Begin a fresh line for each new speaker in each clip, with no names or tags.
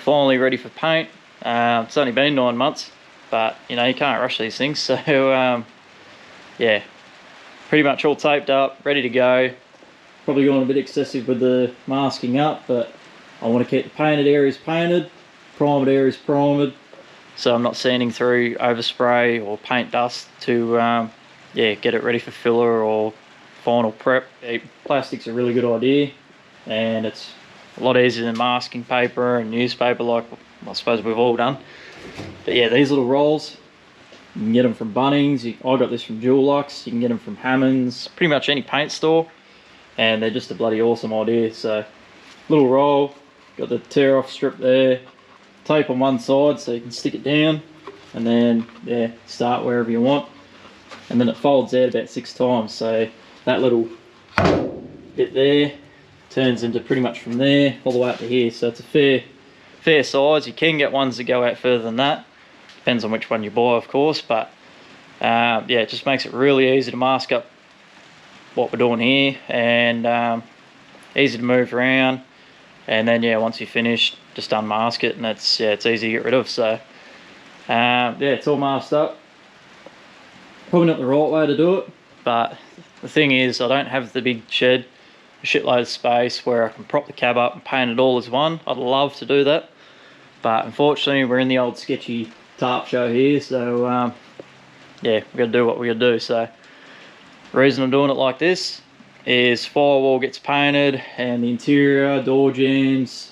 finally ready for paint. It's only been 9 months, but you know, you can't rush these things. So yeah, pretty much all taped up, ready to go. Probably gone a bit excessive with the masking up, but I want to keep the painted areas painted, primed areas primed, so I'm not sanding through overspray or paint dust to yeah, get it ready for filler or final prep. Plastic's a really good idea, and it's a lot easier than masking paper and newspaper, like I suppose we've all done. But yeah, these little rolls, you can get them from Bunnings. I got this from Dulux. You can get them from Hammond's, pretty much any paint store, and they're just a bloody awesome idea. So little roll, got the tear off strip there, tape on one side so you can stick it down, and then yeah, start wherever you want, and then it folds out about 6 times, so that little bit there turns into pretty much from there all the way up to here. So it's a fair size. You can get ones that go out further than that, depends on which one you buy of course, but yeah, it just makes it really easy to mask up what we're doing here, and easy to move around. And then yeah, once you're finished, just unmask it, and it's it's easy to get rid of. So yeah, it's all masked up. Probably not the right way to do it, but the thing is, I don't have the big shed, a shitload of space where I can prop the cab up and paint it all as one. I'd love to do that, but unfortunately we're in the old sketchy tarp show here, so yeah, we've got to do what we got to do. So the reason I'm doing it like this is firewall gets painted and the interior, door jambs,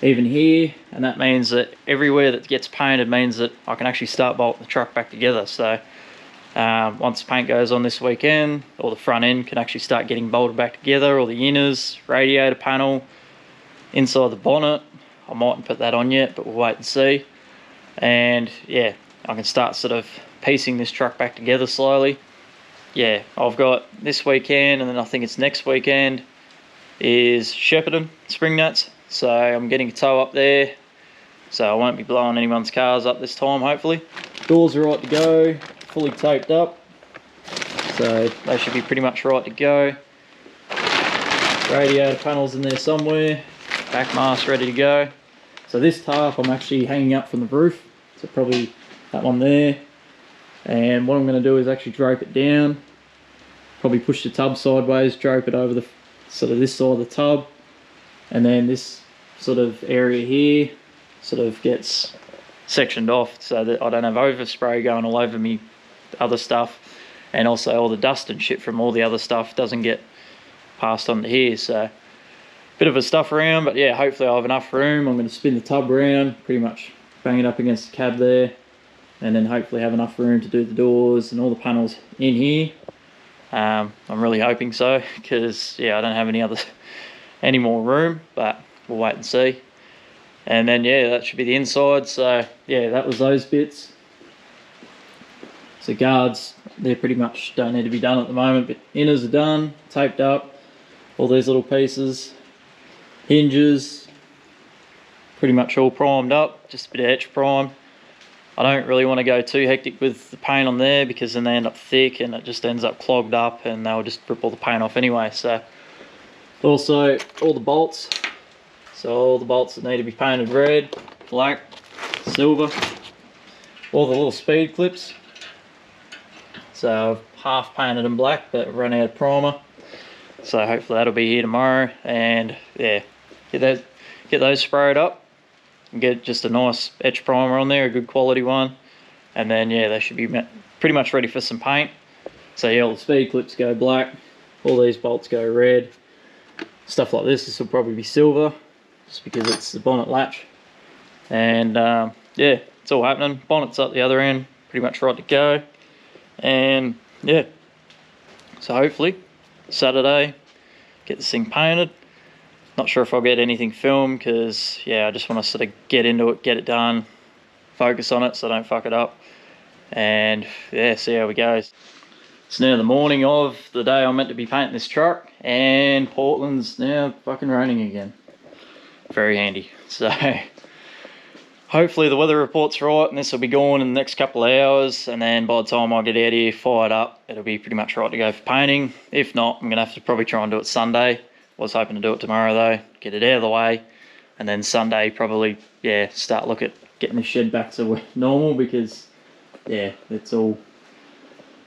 even here, and that means that everywhere that gets painted means that I can actually start bolting the truck back together. So once the paint goes on this weekend, or the front end can actually start getting bolted back together, or the inners, radiator panel, inside the bonnet, I mightn't put that on yet, but we'll wait and see. And yeah, I can start sort of piecing this truck back together slowly. Yeah, I've got this weekend, and then I think it's next weekend, is Shepparton, Springnats. So I'm getting a tow up there, so I won't be blowing anyone's cars up this time, hopefully. Doors are right to go, fully taped up, so they should be pretty much right to go. Radiator panels in there somewhere, back mast ready to go. So this tarp I'm actually hanging up from the roof, so probably that one there. And what I'm going to do is actually drape it down, probably push the tub sideways, drape it over the sort of this side of the tub, and then this sort of area here sort of gets sectioned off so that I don't have overspray going all over me other stuff, and also all the dust and shit from all the other stuff doesn't get passed on to here. So bit of a stuff around, but yeah, hopefully I'll have enough room. I'm going to spin the tub around, pretty much bang it up against the cab there, and then hopefully have enough room to do the doors and all the panels in here. I'm really hoping so, because yeah, I don't have any more room, but we'll wait and see. And then yeah, that should be the inside. So yeah, that was those bits. So guards, they're pretty much don't need to be done at the moment, but inners are done, taped up, all these little pieces, hinges, pretty much all primed up, just a bit of etch prime. I don't really want to go too hectic with the paint on there, because then they end up thick and it just ends up clogged up and they'll just rip all the paint off anyway. So also all the bolts, so all the bolts that need to be painted red, black, silver, all the little speed clips. So I've half painted them black but run out of primer, so hopefully that'll be here tomorrow. And yeah, get those sprayed up and get just a nice etch primer on there, a good quality one, and then yeah, they should be pretty much ready for some paint. So yeah, all the speed clips go black, all these bolts go red, stuff like this will probably be silver, just because it's the bonnet latch. And yeah, it's all happening. Bonnet's up the other end, pretty much right to go. And yeah, so hopefully Saturday get this thing painted. Not sure if I'll get anything filmed, because yeah, I just want to sort of get into it, get it done, focus on it so I don't fuck it up, and yeah, see how it goes. It's now the morning of the day I'm meant to be painting this truck, and Portland's now fucking raining again. Very handy. So hopefully the weather report's right and this will be gone in the next couple of hours, and then by the time I get out here fired up, it'll be pretty much right to go for painting. If not, I'm gonna have to probably try and do it Sunday. Was hoping to do it tomorrow though, get it out of the way, and then Sunday probably, yeah, start look at getting the shed back to normal, because yeah, it's all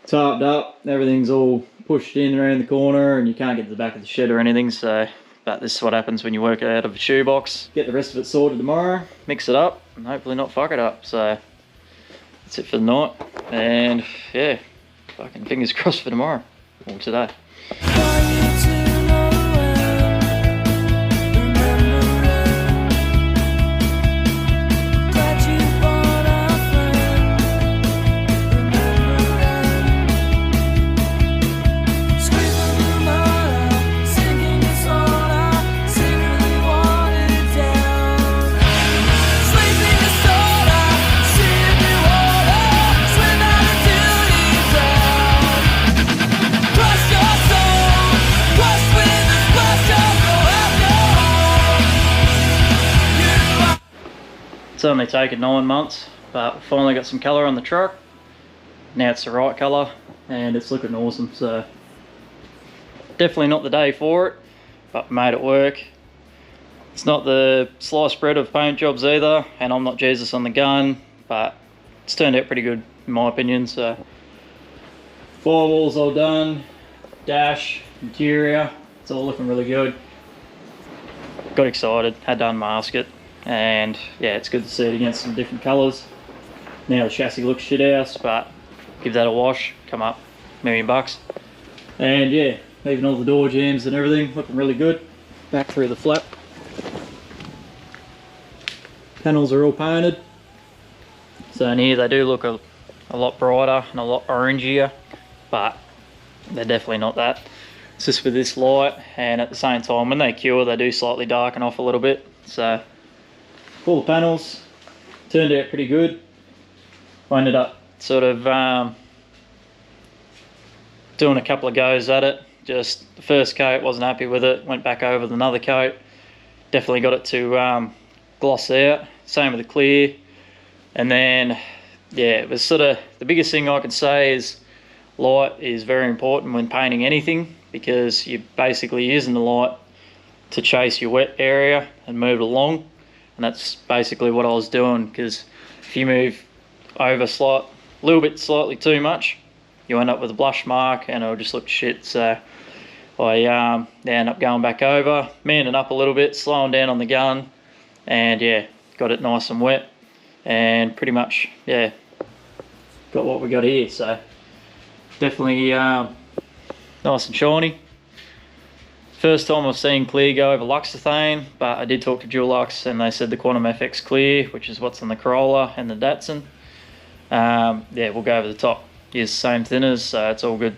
tarped up, everything's all pushed in around the corner, and you can't get to the back of the shed or anything. So, but this is what happens when you work out of a shoebox. Get the rest of it sorted tomorrow, mix it up, and hopefully not fuck it up. So that's it for the night, and yeah, fucking fingers crossed for tomorrow, or today. It's only taken 9 months, but we finally got some colour on the truck. Now it's the right colour, and it's looking awesome. So definitely not the day for it, but made it work. It's not the sliced bread of paint jobs either, and I'm not Jesus on the gun, but it's turned out pretty good in my opinion. So firewall's all done, dash, interior, it's all looking really good. Got excited, had to unmask it. And yeah, it's good to see it against some different colours. Now the chassis looks shit house, but give that a wash, come up $1 million. And yeah, even all the door jambs and everything looking really good. Back through the flap. Panels are all painted. So in here they do look a lot brighter and a lot orangier, but they're definitely not that. It's just with this light, and at the same time when they cure they do slightly darken off a little bit. So all the panels turned out pretty good. I ended up sort of doing a couple of goes at it. Just the first coat, wasn't happy with it, went back over with another coat. Definitely got it to gloss out, same with the clear. And then yeah, it was sort of, the biggest thing I can say is light is very important when painting anything, because you're basically using the light to chase your wet area and move it along. And that's basically what I was doing, because if you move over a little bit slightly too much, you end up with a blush mark and it'll just look shit. So I end up going back over, manning up a little bit, slowing down on the gun, and yeah, got it nice and wet, and pretty much, yeah, got what we got here. So definitely nice and shiny. First time I've seen clear go over Luxethane, but I did talk to Dulux and they said the Quantum FX clear, which is what's on the Corolla and the Datsun. Yeah, we'll go over the top. Use the same thinners, so it's all good.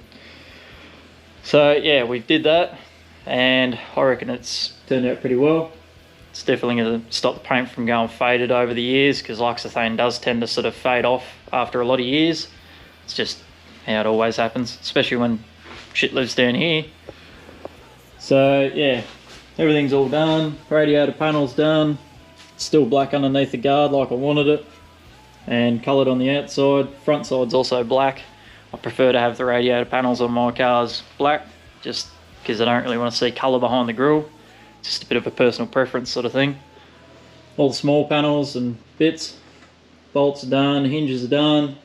So yeah, we did that, and I reckon it's turned out pretty well. It's definitely going to stop the paint from going faded over the years, because Luxethane does tend to sort of fade off after a lot of years. It's just how it always happens, especially when shit lives down here. So yeah, everything's all done, radiator panel's done, it's still black underneath the guard like I wanted it, and coloured on the outside. Front side's also black. I prefer to have the radiator panels on my cars black, just because I don't really want to see colour behind the grille. It's just a bit of a personal preference sort of thing. All the small panels and bits, bolts are done, hinges are done,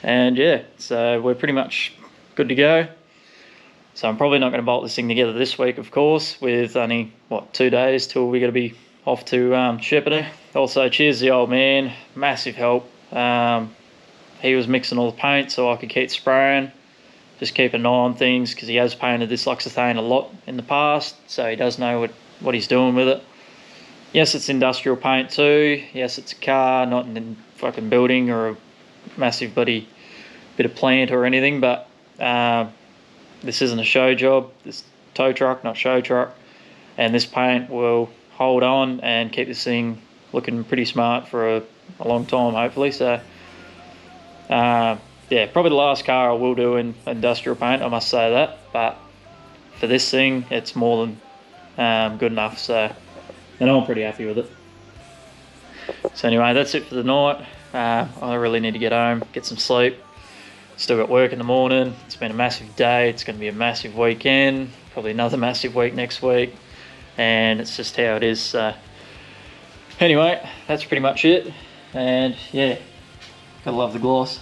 and yeah, so we're pretty much good to go. So I'm probably not going to bolt this thing together this week, of course, with only, what, 2 days till we're going to be off to Shepparton. Also, cheers to the old man, massive help. He was mixing all the paint so I could keep spraying, just keep an eye on things, because he has painted this Luxethane a lot in the past, so he does know what he's doing with it. Yes, it's industrial paint too. Yes, it's a car, not in a fucking building or a massive bloody bit of plant or anything, but this isn't a show job. This tow truck, not show truck, and this paint will hold on and keep this thing looking pretty smart for a long time, hopefully. So yeah, probably the last car I will do in industrial paint, I must say that, but for this thing it's more than good enough. So, and I'm pretty happy with it. So anyway, that's it for the night. I really need to get home, get some sleep. Still got work in the morning. It's been a massive day. It's going to be a massive weekend, probably another massive week next week, and it's just how it is. So Anyway, that's pretty much it. And yeah, gotta love the gloss.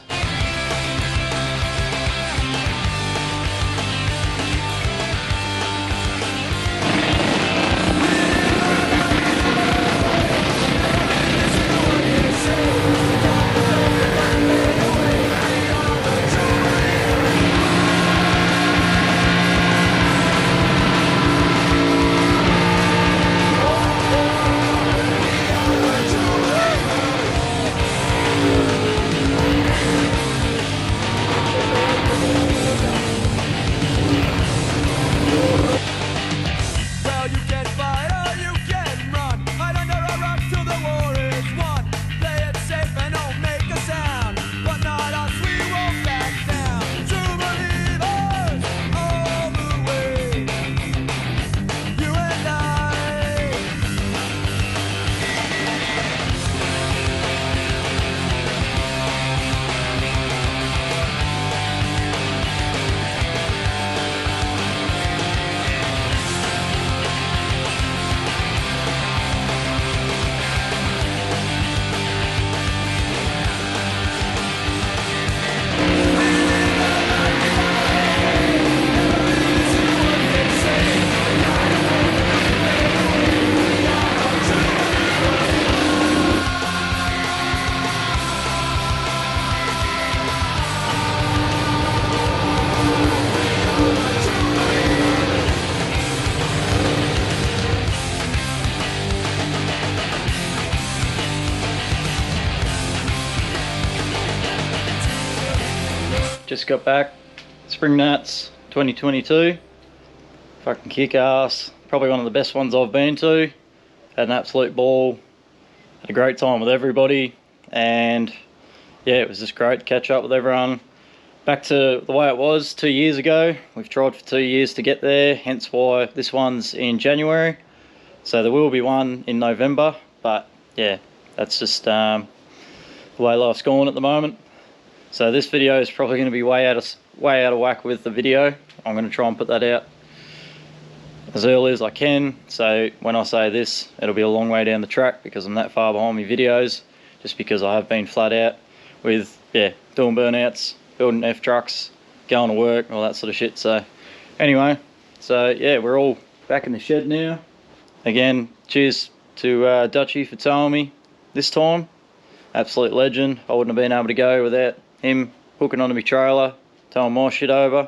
Just got back, springnats 2022, fucking kick ass, probably one of the best ones I've been to. Had an absolute ball, had a great time with everybody, and yeah, it was just great to catch up with everyone. Back to the way it was 2 years ago. We've tried for 2 years to get there, hence why this one's in January. So there will be one in November, but yeah, that's just the way life's going at the moment. So this video is probably going to be way out of whack with the video. I'm going to try and put that out as early as I can. So when I say this, it'll be a long way down the track because I'm that far behind my videos. Just because I have been flat out with doing burnouts, building F trucks, going to work, all that sort of shit. So anyway, so yeah, we're all back in the shed now. Again, cheers to Dutchie for towing me this time. Absolute legend. I wouldn't have been able to go without him hooking onto my trailer, towing my shit over,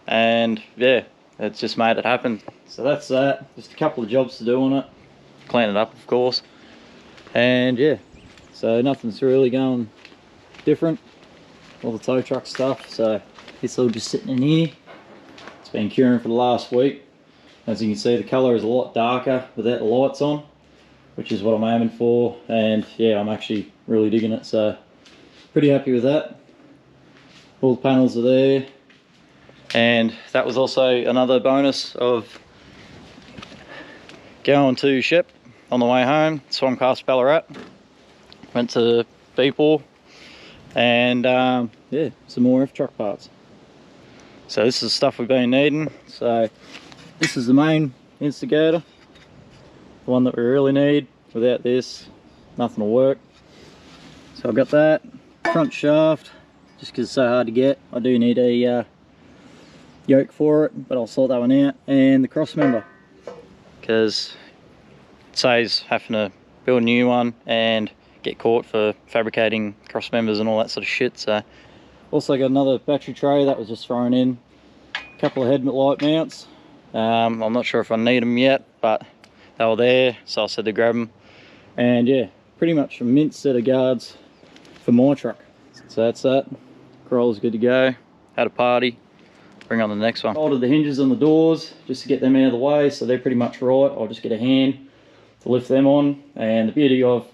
and yeah, it's just made it happen. So that's that. Just a couple of jobs to do on it, clean it up of course, and yeah, so nothing's really going different. All the tow truck stuff, so it's all just sitting in here. It's been curing for the last week. As you can see, the colour is a lot darker without the lights on, which is what I'm aiming for, and yeah, I'm actually really digging it, so pretty happy with that. All the panels are there, and that was also another bonus of going to Shep on the way home. Swung past Ballarat, went to Beepor, and yeah, some more F truck parts. So this is the stuff we've been needing. So this is the main instigator, the one that we really need. Without this, nothing will work. So I've got that front shaft, just because it's so hard to get. I do need a yoke for it, but I'll sort that one out. And the cross member, because it saves having to build a new one and get caught for fabricating cross members and all that sort of shit. So also got another battery tray that was just thrown in, a couple of headlight mounts. I'm not sure if I need them yet, but they were there, so I said to grab them. And yeah, pretty much a mint set of guards for my truck. So that's that. Corolla's good to go. Had a party. Bring on the next one. Bolted the hinges on the doors just to get them out of the way, so they're pretty much right. I'll just get a hand to lift them on. And the beauty of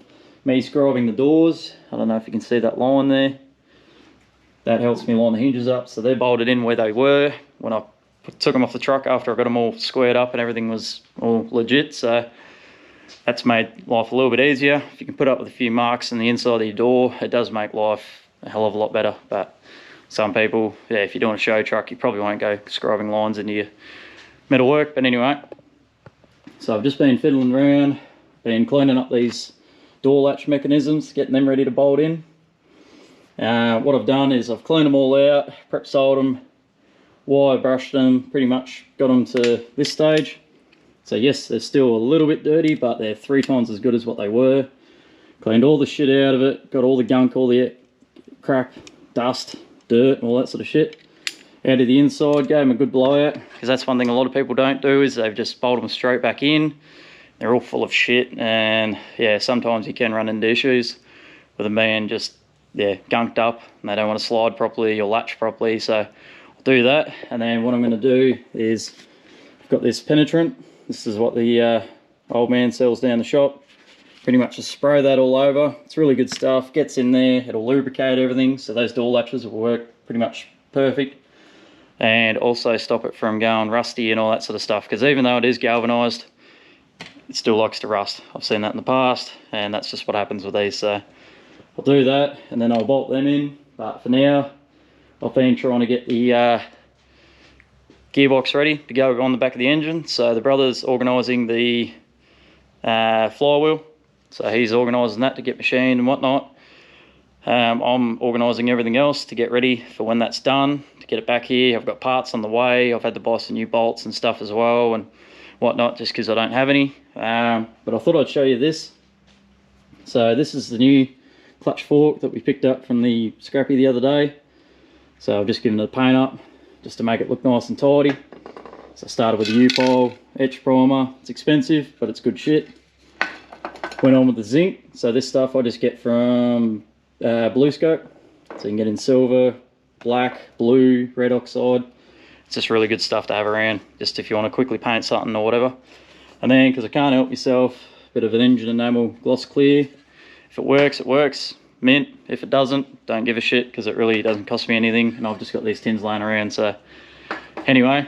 me scribing the doors, I don't know if you can see that line there, that helps me line the hinges up, so they're bolted in where they were when I took them off the truck after I got them all squared up and everything was all legit. So that's made life a little bit easier. If you can put up with a few marks in the inside of your door, it does make life a hell of a lot better. But some people, yeah, if you're doing a show truck, you probably won't go scribing lines into your metal work. But anyway, so I've just been fiddling around, been cleaning up these door latch mechanisms, getting them ready to bolt in. What I've done is I've cleaned them all out, prep soled them, wire brushed them, pretty much got them to this stage. So yes, they're still a little bit dirty, but they're 3 times as good as what they were. Cleaned all the shit out of it, got all the gunk, all the crap, dust, dirt, and all that sort of shit out of the inside. Gave them a good blowout, because that's one thing a lot of people don't do, is they've just bolted them straight back in. They're all full of shit, and yeah, sometimes you can run into issues with them being just, yeah, gunked up, and they don't want to slide properly or latch properly. So I'll do that, and then what I'm going to do is, I've got this penetrant. This is what the old man sells down the shop. Pretty much just spray that all over. It's really good stuff, gets in there, it'll lubricate everything, so those door latches will work pretty much perfect, and also stop it from going rusty and all that sort of stuff, because even though it is galvanized, it still likes to rust. I've seen that in the past, and that's just what happens with these. So I'll do that, and then I'll bolt them in. But for now, I've been trying to get the gearbox ready to go on the back of the engine. So the brother's organising the flywheel, so he's organising that to get machined and whatnot. I'm organising everything else to get ready for when that's done, to get it back here. I've got parts on the way. I've had to buy some new bolts and stuff as well and whatnot, just because I don't have any. But I thought I'd show you this. So this is the new clutch fork that we picked up from the scrappy the other day. So I've just given it a paint up just to make it look nice and tidy. So I started with the U-pole etch primer. It's expensive, but it's good shit. Went on with the zinc. So this stuff I just get from Gyroscope. So you can get in silver, black, blue, red oxide. It's just really good stuff to have around, just if you want to quickly paint something or whatever. And then, because I can't help myself, a bit of an engine enamel gloss clear. If it works, it works. Mint. If it doesn't, don't give a shit, because it really doesn't cost me anything, and I've just got these tins laying around. So anyway,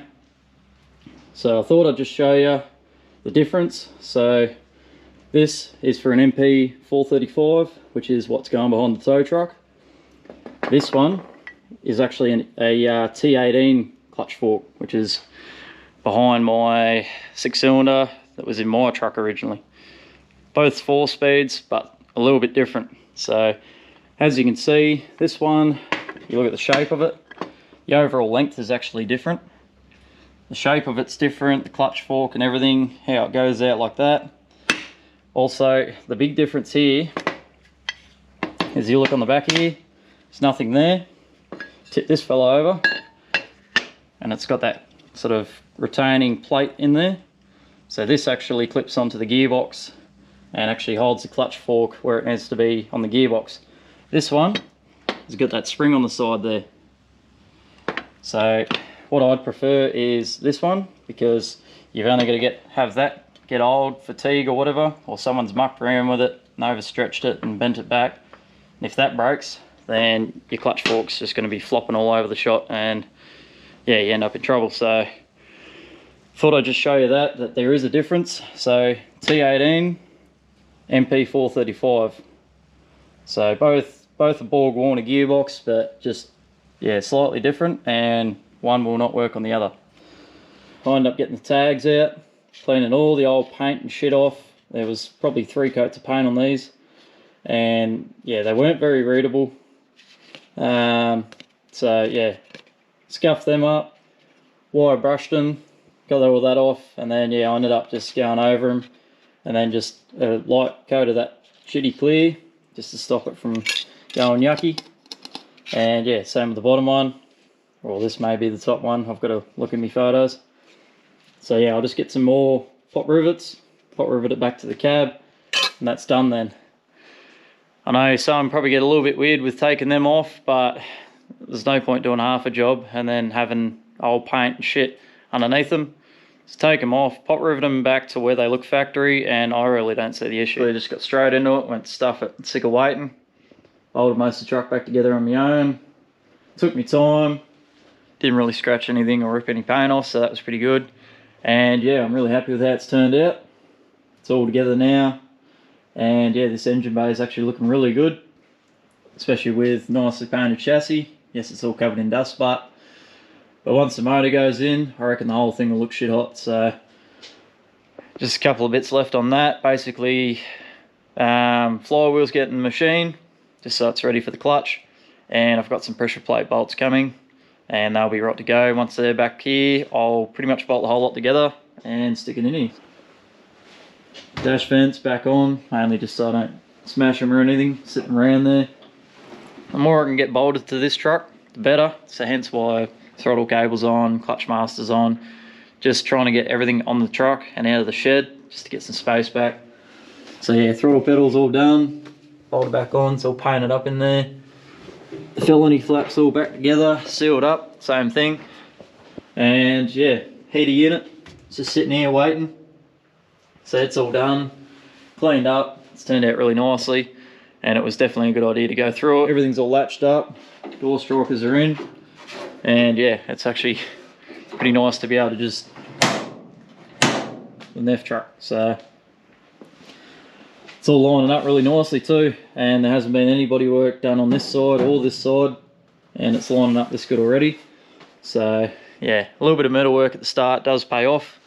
so I thought I'd just show you the difference. So this is for an MP 435, which is what's going behind the tow truck. This one is actually a T18 clutch fork, which is behind my 6-cylinder that was in my truck originally. Both 4 speeds, but a little bit different. So as you can see, this one, you look at the shape of it, the overall length is actually different. The shape of it's different, the clutch fork and everything, how it goes out like that. Also, the big difference here is you look on the back here, there's nothing there. Tip this fella over, and it's got that sort of retaining plate in there. So this actually clips onto the gearbox and actually holds the clutch fork where it needs to be on the gearbox. This one has got that spring on the side there. So what I'd prefer is this one, because you've only got to have that get old, fatigue or whatever, or someone's mucked around with it and overstretched it and bent it back. And if that breaks, then your clutch fork's just going to be flopping all over the shot, and yeah, you end up in trouble. So thought I'd just show you that there is a difference. So T18, MP 435. So both a Borg Warner gearbox, but just, yeah, slightly different, and one will not work on the other. I ended up getting the tags out, cleaning all the old paint and shit off. There was probably 3 coats of paint on these, and yeah, they weren't very readable. So yeah, scuffed them up, wire brushed them, got all that off, and then yeah, I ended up just going over them, and then just a light coat of that shitty clear, just to stop it from going yucky. And yeah, same with the bottom one, or this may be the top one. I've got to look at my photos. So yeah, I'll just get some more pot rivets, pot rivet it back to the cab, and that's done then. I know some probably get a little bit weird with taking them off, but there's no point doing half a job and then having old paint and shit underneath them. Just take them off, pot rivet them back to where they look factory, and I really don't see the issue. I just got straight into it, went to stuff it, sick of waiting. Bolted most of the truck back together on my own. Took me time, didn't really scratch anything or rip any paint off, so that was pretty good. And yeah, I'm really happy with how it's turned out. It's all together now. And yeah, this engine bay is actually looking really good, especially with nicely painted chassis. Yes, it's all covered in dust, but once the motor goes in, I reckon the whole thing will look shit hot. So just a couple of bits left on that. Basically, Flywheel's getting the machine, just so it's ready for the clutch. And I've got some pressure plate bolts coming, and they'll be right to go. Once they're back here, I'll pretty much bolt the whole lot together and stick it in here. Dash vents back on, mainly just so I don't smash them or anything sitting around there. The more I can get bolted to this truck, the better. So hence why throttle cable's on, clutch master's on. Just trying to get everything on the truck and out of the shed, just to get some space back. So yeah, throttle pedal's all done, bolted back on, it's all painted up in there. The felony flaps all back together, sealed up, same thing. And yeah, heater unit, it's just sitting here waiting. So it's all done, cleaned up, it's turned out really nicely. And it was definitely a good idea to go through it. Everything's all latched up, door strikers are in. And yeah, it's actually pretty nice to be able to just the NEF truck. So it's all lining up really nicely too, and there hasn't been any bodywork done on this side or this side, and it's lining up this good already. So yeah, a little bit of metal work at the start does pay off,